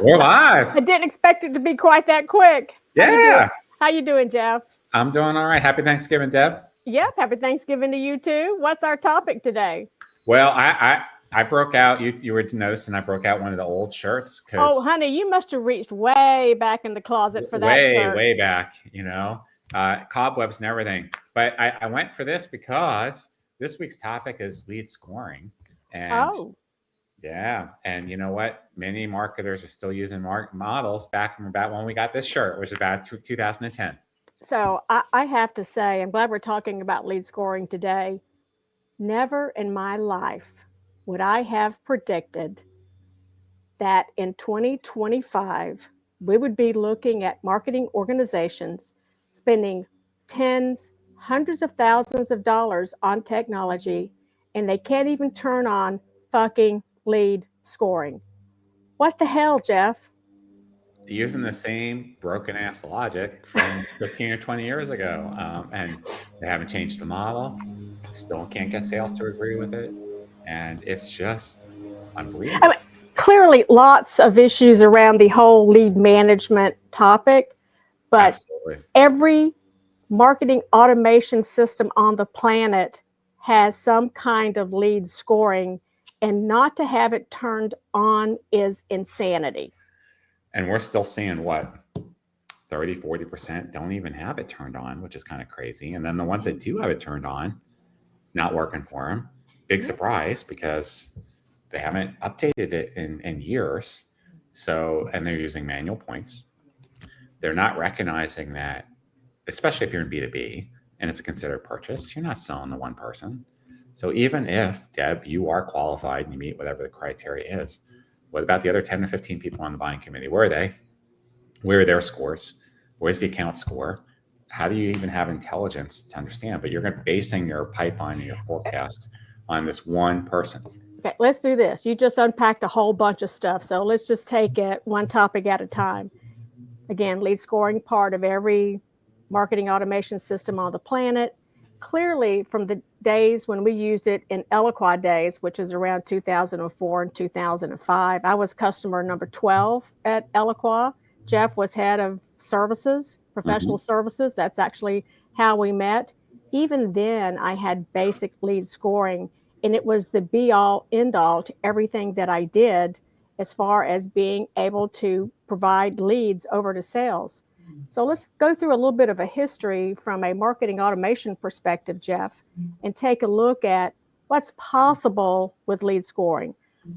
We're live. I didn't expect it to be quite that quick. Yeah. How you doing, Jeff? I'm doing all right. Happy Thanksgiving, Deb. Yep. Happy Thanksgiving to you too. What's our topic today? Well, I broke out. You were noticing I broke out one of the old shirts. Oh, honey, you must have reached way back in the closet for that shirt. Way back, cobwebs and everything. But I went for this because this week's topic is lead scoring. And yeah, and you know what? Many marketers are still using models back from about when we got this shirt, which is about 2010. So I have to say, I'm glad we're talking about lead scoring today. Never in my life would I have predicted that in 2025, we would be looking at marketing organizations spending tens, hundreds of thousands of dollars on technology, and they can't even turn on fucking lead scoring. What the hell, Jeff? Using the same broken ass logic from 15 or 20 years ago. And they haven't changed the model. Still can't get sales to agree with it. And it's just unbelievable. I mean, clearly lots of issues around the whole lead management topic, but Absolutely. Every marketing automation system on the planet has some kind of lead scoring, and not to have it turned on is insanity. And we're still seeing what, 30, 40% don't even have it turned on, which is kind of crazy. And then the ones that do have it turned on, not working for them. Big surprise, because they haven't updated it in years. So, and they're using manual points. They're not recognizing that, especially if you're in B2B and it's a considered purchase, you're not selling to one person. So even if, Deb, you are qualified and you meet whatever the criteria is, what about the other 10 to 15 people on the buying committee? Where are they? Where are their scores? Where's the account score? How do you even have intelligence to understand? But you're basing your pipeline and your forecast on this one person. Okay, let's do this. You just unpacked a whole bunch of stuff. So let's just take it one topic at a time. Again, lead scoring, part of every marketing automation system on the planet. Clearly, from the days when we used it in Eloqua days, which is around 2004 and 2005, I was customer number 12 at Eloqua. Jeff was head of services, professional services. That's actually how we met. Even then, I had basic lead scoring, and it was the be-all, end-all to everything that I did as far as being able to provide leads over to sales. So let's go through a little bit of a history from a marketing automation perspective, Jeff, and take a look at what's possible with lead scoring.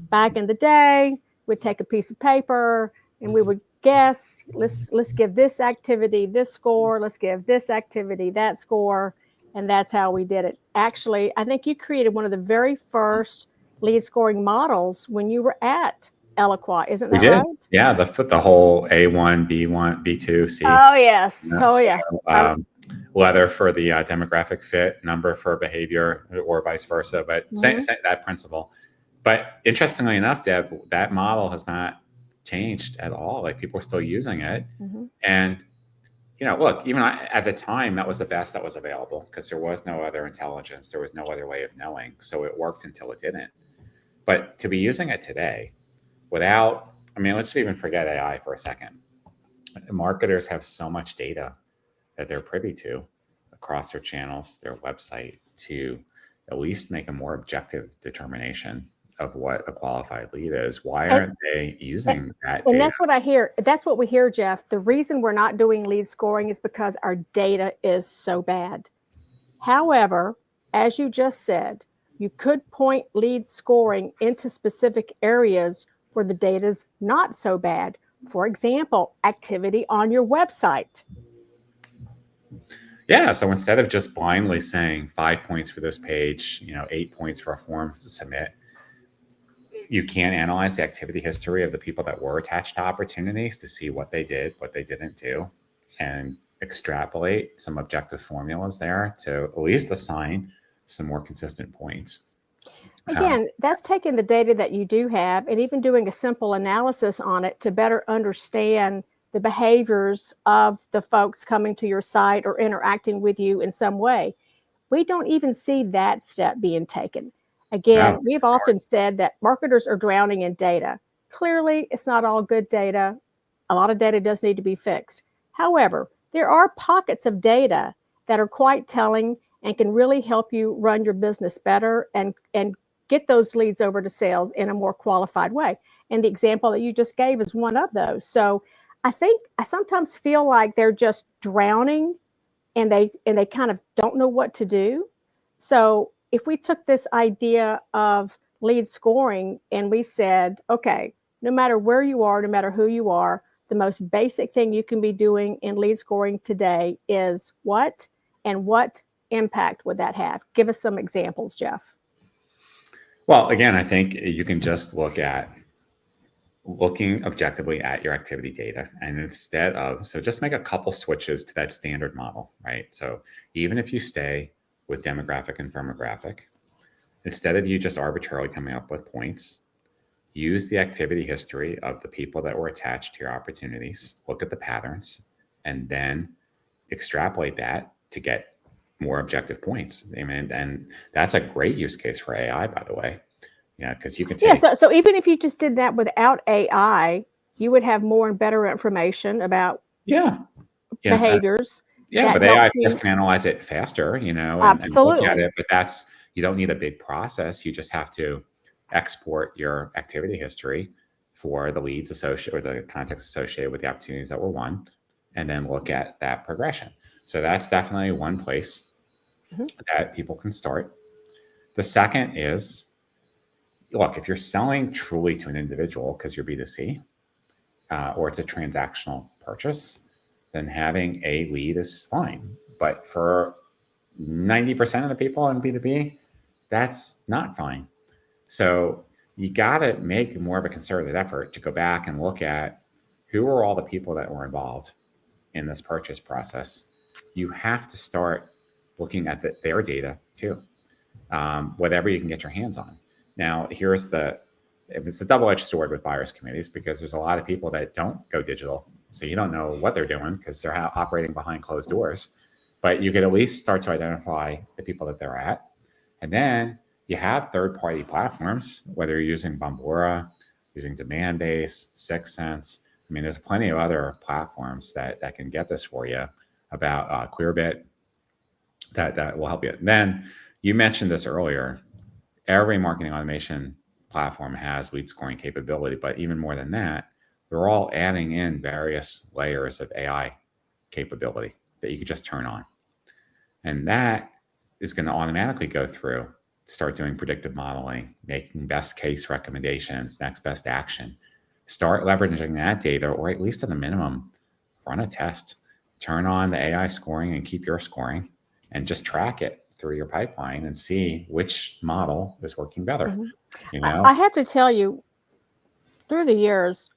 Back in the day, we'd take a piece of paper and we would guess, let's give this activity this score, let's give this activity that score, and that's how we did it. Actually, I think you created one of the very first lead scoring models when you were at Eloqua, isn't that right? Yeah, the whole A1, B1, B2, C. Oh, yes. Oh, yeah. Letter for the demographic fit, number for behavior, or vice versa. But same that principle. But interestingly enough, Deb, that model has not changed at all. Like, people are still using it. And, look, even at the time, that was the best that was available, because there was no other intelligence. There was no other way of knowing. So it worked until it didn't. But to be using it today, without, let's even forget AI for a second. Marketers have so much data that they're privy to across their channels, their website, to at least make a more objective determination of what a qualified lead is. Why aren't they using that data? And that's what I hear. That's what we hear, Jeff. The reason we're not doing lead scoring is because our data is so bad. However, as you just said, you could point lead scoring into specific areas where the data's not so bad. For example, activity on your website. Yeah, so instead of just blindly saying 5 points for this page, 8 points for a form to submit, you can analyze the activity history of the people that were attached to opportunities to see what they did, what they didn't do, and extrapolate some objective formulas there to at least assign some more consistent points. Again, that's taking the data that you do have and even doing a simple analysis on it to better understand the behaviors of the folks coming to your site or interacting with you in some way. We don't even see that step being taken. Again, we've often said that marketers are drowning in data. Clearly, it's not all good data. A lot of data does need to be fixed. However, there are pockets of data that are quite telling and can really help you run your business better and get those leads over to sales in a more qualified way. And the example that you just gave is one of those. So I sometimes feel like they're just drowning and they kind of don't know what to do. So if we took this idea of lead scoring and we said, okay, no matter where you are, no matter who you are, the most basic thing you can be doing in lead scoring today is what, and what impact would that have? Give us some examples, Jeff. Well, again, I think you can just looking objectively at your activity data, and instead of, so just make a couple switches to that standard model, right? So even if you stay with demographic and firmographic, instead of you just arbitrarily coming up with points, use the activity history of the people that were attached to your opportunities, look at the patterns, and then extrapolate that to get more objective points. I mean, and that's a great use case for AI, by the way. Yeah, because you can take. Yeah, so even if you just did that without AI, you would have more and better information about behaviors. But AI just can analyze it faster, and look at it. But you don't need a big process. You just have to export your activity history for the leads associated or the context associated with the opportunities that were won, and then look at that progression. So that's definitely one place that people can start. The second is, look, if you're selling truly to an individual because you're B2C, or it's a transactional purchase, then having a lead is fine. But for 90% of the people in B2B, that's not fine. So you got to make more of a concerted effort to go back and look at who are all the people that were involved in this purchase process. You have to start looking at their data too, whatever you can get your hands on. Now, it's a double-edged sword with buyers committees, because there's a lot of people that don't go digital. So you don't know what they're doing because they're operating behind closed doors. But you could at least start to identify the people that they're at. And then you have third-party platforms, whether you're using Bombora, using Demandbase, Sixth Sense. I mean, there's plenty of other platforms that can get this for you, about Clearbit, that will help you. And then you mentioned this earlier. Every marketing automation platform has lead scoring capability, but even more than that, they're all adding in various layers of AI capability that you could just turn on. And that is going to automatically go through, start doing predictive modeling, making best case recommendations, next best action. Start leveraging that data, or at least at the minimum, run a test, turn on the AI scoring and keep your scoring, and just track it through your pipeline and see which model is working better. I have to tell you, through the years,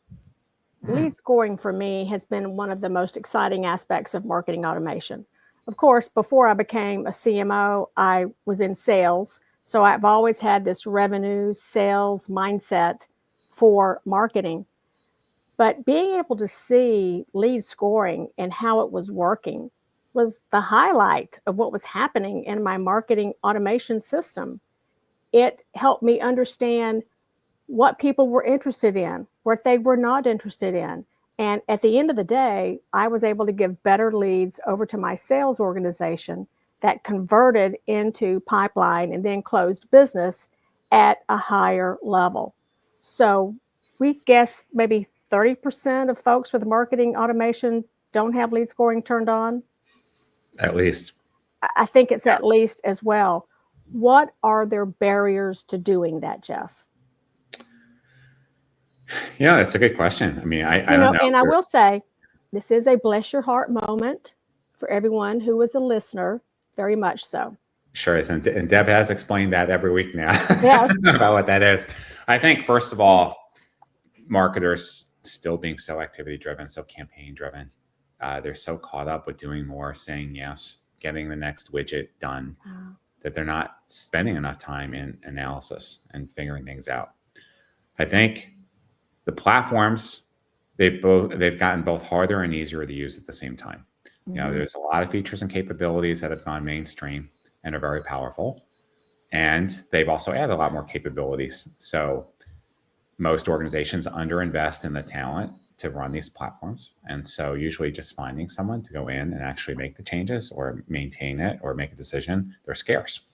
lead scoring for me has been one of the most exciting aspects of marketing automation. Of course, before I became a CMO, I was in sales. So I've always had this revenue sales mindset for marketing. But being able to see lead scoring and how it was working was the highlight of what was happening in my marketing automation system. It helped me understand what people were interested in, what they were not interested in. And at the end of the day, I was able to give better leads over to my sales organization that converted into pipeline and then closed business at a higher level. So we guess maybe 30% of folks with marketing automation don't have lead scoring turned on. At least. I think it's at least as well. What are their barriers to doing that, Jeff? Yeah, that's a good question. I mean, I don't know. And I will say, this is a bless your heart moment for everyone who is a listener, very much so. Sure is. And Deb has explained that every week now. Yes. About what that is. I think, first of all, marketers still being so activity driven, so campaign driven. They're so caught up with doing more, saying yes, getting the next widget done, that they're not spending enough time in analysis and figuring things out. I think the platforms, they've gotten both harder and easier to use at the same time. There's a lot of features and capabilities that have gone mainstream and are very powerful. And they've also added a lot more capabilities. So most organizations underinvest in the talent to run these platforms. And so usually just finding someone to go in and actually make the changes or maintain it or make a decision, they're scarce.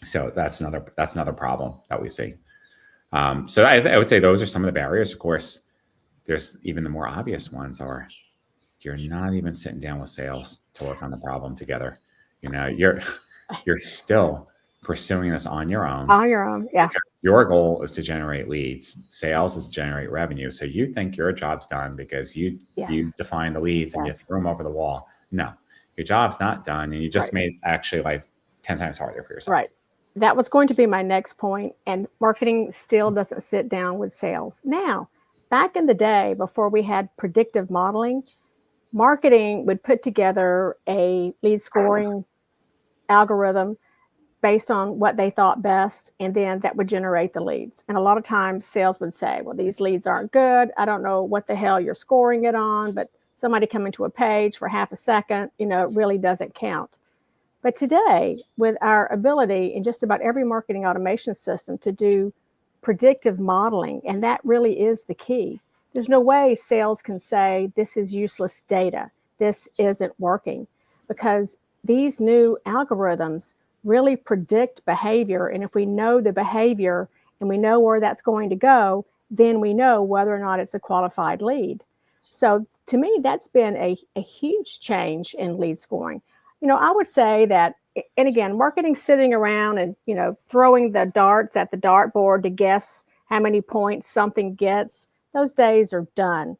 So that's another problem that we see. So I would say those are some of the barriers. Of course, there's even the more obvious ones are you're not even sitting down with sales to work on the problem together. You're still pursuing this on your own. On your own, yeah. Your goal is to generate leads. Sales is to generate revenue. So you think your job's done because you define the leads and you threw them over the wall. No, your job's not done, and you just made actually life 10 times harder for yourself. Right. That was going to be my next point. And marketing still doesn't sit down with sales. Now, back in the day, before we had predictive modeling, marketing would put together a lead scoring algorithm based on what they thought best, and then that would generate the leads. And a lot of times sales would say, well, these leads aren't good. I don't know what the hell you're scoring it on, but somebody coming to a page for half a second, it really doesn't count. But today, with our ability in just about every marketing automation system to do predictive modeling, and that really is the key. There's no way sales can say, this is useless data, this isn't working, because these new algorithms really predict behavior. And if we know the behavior and we know where that's going to go, then we know whether or not it's a qualified lead. So to me, that's been a huge change in lead scoring. I would say that, and again, marketing sitting around and, throwing the darts at the dartboard to guess how many points something gets, those days are done.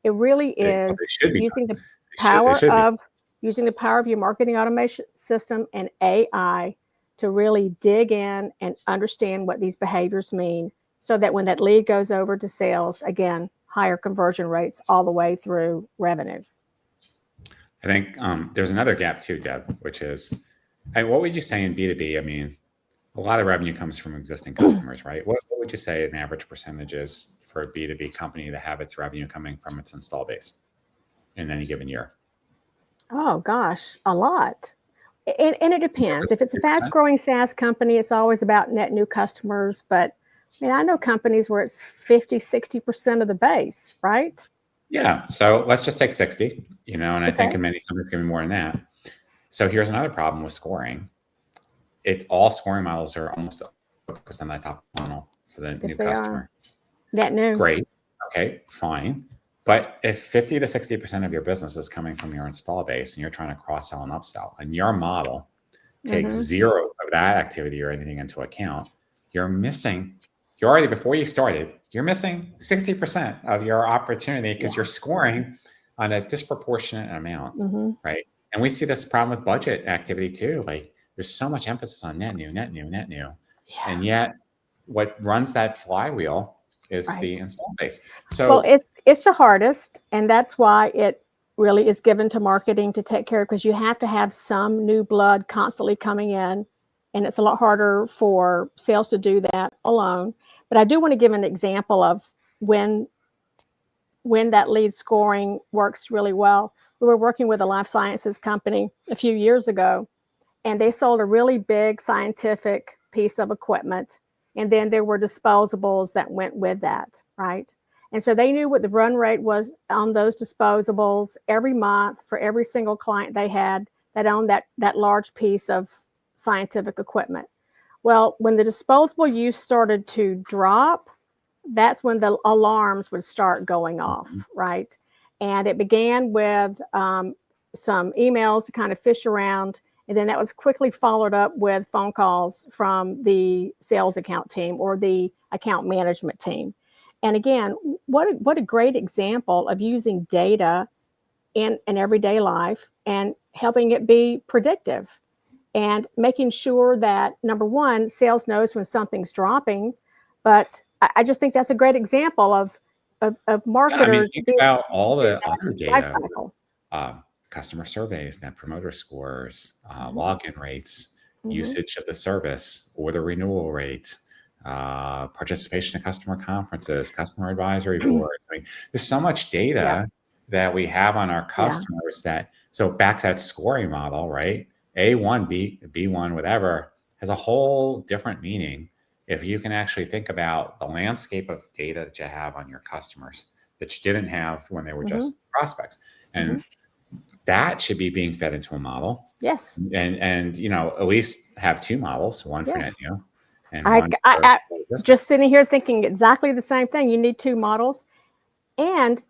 It really is using the power of your marketing automation system and AI to really dig in and understand what these behaviors mean, so that when that lead goes over to sales, again, higher conversion rates all the way through revenue. I think there's another gap too, Deb, which is, what would you say in B2B? I mean, a lot of revenue comes from existing customers, right? What would you say an average percentage is for a B2B company to have its revenue coming from its install base in any given year? Oh, gosh, a lot. And it depends. If it's a fast growing SaaS company, it's always about net new customers. But I know companies where it's 50, 60% of the base, right? Yeah. So let's just take 60, and I think in many companies it's going to be more than that. So here's another problem with scoring. All scoring models are almost focused on that top funnel for the new customer. Net new. Great. Okay, fine. But if 50 to 60% of your business is coming from your install base and you're trying to cross-sell and upsell, and your model takes zero of that activity or anything into account, before you started, you're missing 60% of your opportunity because you're scoring on a disproportionate amount, right? And we see this problem with budget activity too. Like, there's so much emphasis on net new. Yeah. And yet what runs that flywheel is the install base. So it's the hardest, and that's why it really is given to marketing to take care of, because you have to have some new blood constantly coming in, and it's a lot harder for sales to do that alone. But I do want to give an example of when that lead scoring works really well. We were working with a life sciences company a few years ago, and they sold a really big scientific piece of equipment. And then there were disposables that went with that, right? And so they knew what the run rate was on those disposables every month for every single client they had that owned that large piece of scientific equipment. Well, when the disposable use started to drop, that's when the alarms would start going off, right? And it began with some emails to kind of fish around. And then that was quickly followed up with phone calls from the sales account team or the account management team. And again, what a great example of using data in everyday life and helping it be predictive and making sure that, number one, sales knows when something's dropping. But I just think that's a great example of marketers. Think about all the other data. Customer surveys, net promoter scores, login rates, usage of the service, order renewal rate, participation in customer conferences, customer advisory boards. There's so much data that we have on our customers so back to that scoring model, right? A1, B1, whatever, has a whole different meaning if you can actually think about the landscape of data that you have on your customers that you didn't have when they were just prospects, and that should be being fed into a model. Yes. And at least have two models, one for net Yes. new and I one for just sitting here thinking exactly the same thing. You need two models. And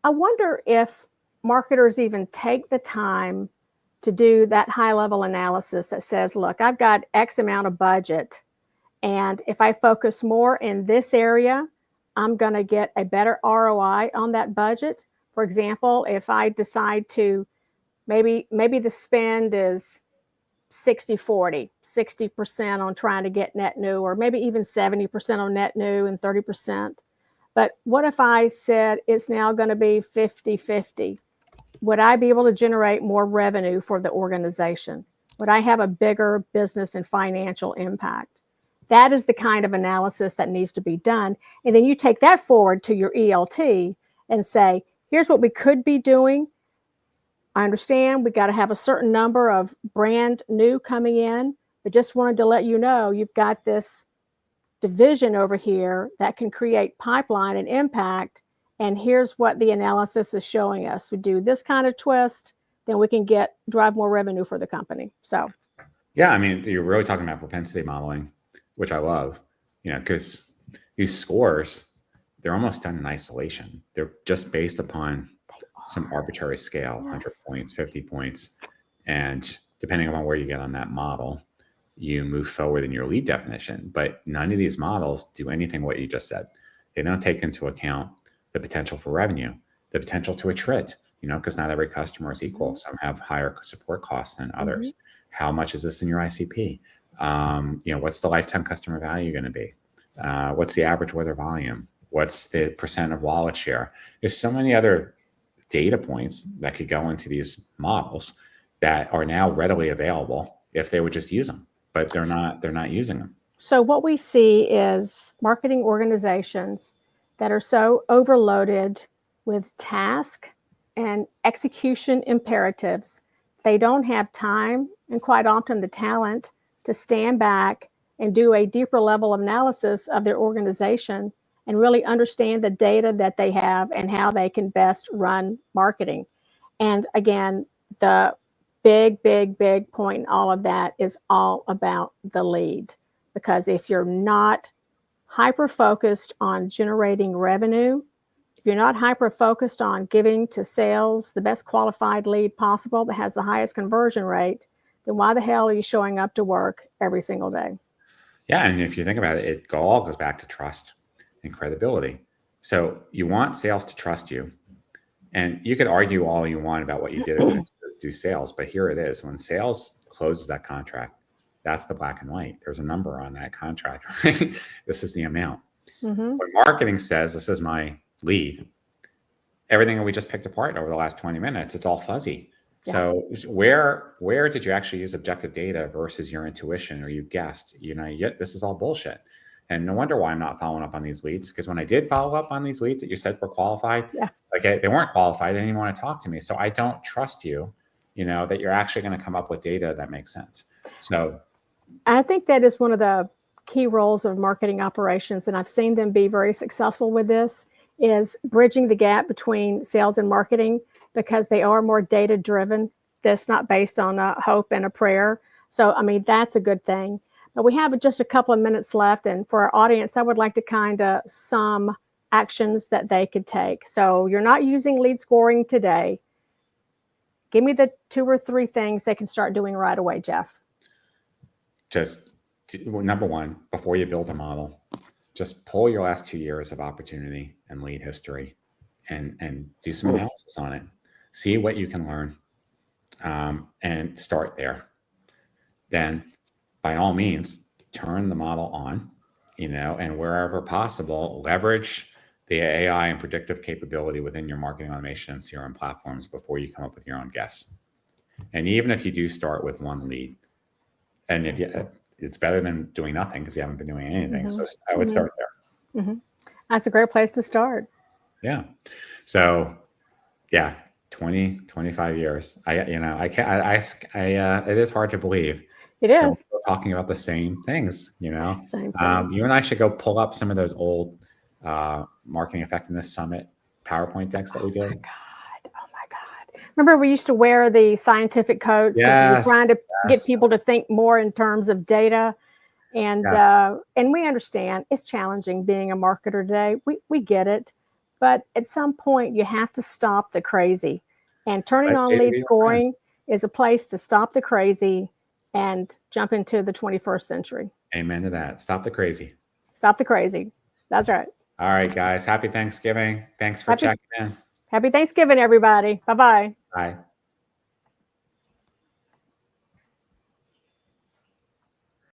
I wonder if marketers even take the time to do that high level analysis that says, look, I've got X amount of budget. And if I focus more in this area, I'm going to get a better ROI on that budget. For example, if I decide to maybe the spend is 60-40, 60% on trying to get net new, or maybe even 70% on net new and 30%. But what if I said it's now going to be 50-50? Would I be able to generate more revenue for the organization? Would I have a bigger business and financial impact? That is the kind of analysis that needs to be done. And then you take that forward to your ELT and say, here's what we could be doing. I understand we got to have a certain number of brand new coming in, but just wanted to let you know you've got this division over here that can create pipeline and impact. And here's what the analysis is showing us. We do this kind of twist, then we can drive more revenue for the company. So, yeah, I mean, you're really talking about propensity modeling, which I love, because these scores, they're almost done in isolation. They're just based upon some arbitrary scale, 100 points, 50 points. And depending on where you get on that model, you move forward in your lead definition. But none of these models do anything what you just said. They don't take into account the potential for revenue, the potential to attrit, because not every customer is equal. Some have higher support costs than others. How much is this in your ICP? What's the lifetime customer value going to be? What's the average order volume? What's the percent of wallet share? There's so many other data points that could go into these models that are now readily available if they would just use them, but they're not using them. So what we see is marketing organizations that are so overloaded with task and execution imperatives, they don't have time and quite often the talent to stand back and do a deeper level of analysis of their organization and really understand the data that they have and how they can best run marketing. And again, the big point in all of that is all about the lead. Because if you're not hyper-focused on generating revenue, if you're not hyper-focused on giving to sales the best qualified lead possible that has the highest conversion rate, then why the hell are you showing up to work every single day? Yeah, and if you think about it, it all goes back to trust and credibility. So you want sales to trust you. And you could argue all you want about what you did to do sales, but here it is. When sales closes that contract, that's the black and white. There's a number on that contract, right? This is the amount. When marketing says, this is my lead, everything that we just picked apart over the last 20 minutes, it's all fuzzy. Yeah. So where did you actually use objective data versus your intuition or you guessed? This is all bullshit. And no wonder why I'm not following up on these leads, because when I did follow up on these leads that you said were qualified, they weren't qualified. They didn't even want to talk to me. So I don't trust you, that you're actually going to come up with data that makes sense. So I think that is one of the key roles of marketing operations, and I've seen them be very successful with this, is bridging the gap between sales and marketing, because they are more data driven. That's not based on a hope and a prayer. So, I mean, that's a good thing. But we have just a couple of minutes left. And for our audience, I would like to kind of sum actions that they could take. So you're not using lead scoring today. Give me the 2 or 3 things they can start doing right away, Jeff. Just number one, before you build a model, just pull your last 2 years of opportunity and lead history and do some analysis on it. See what you can learn and start there. Then by all means, turn the model on, and wherever possible, leverage the AI and predictive capability within your marketing automation and CRM platforms before you come up with your own guess. And even if you do start with one lead, and it's better than doing nothing because you haven't been doing anything. So I would start there. That's a great place to start. Yeah. So yeah, 20, 25 years. It is hard to believe It They're all is. still talking about the same things, you know. Same thing. You and I should go pull up some of those old Marketing Effectiveness Summit PowerPoint decks that we did. Oh my God. Remember we used to wear the scientific coats because we were Yes, trying to get yes, people to think more in terms of data. yes. And we understand it's challenging being a marketer today. We get it. But at some point you have to stop the crazy. And turning Let on data lead be your friend. scoring is a place to stop the crazy and jump into the 21st century. Amen to that. Stop the crazy. Stop the crazy. That's right. All right, guys. Happy Thanksgiving. Thanks for checking in. Happy Thanksgiving, everybody. Bye-bye. Bye.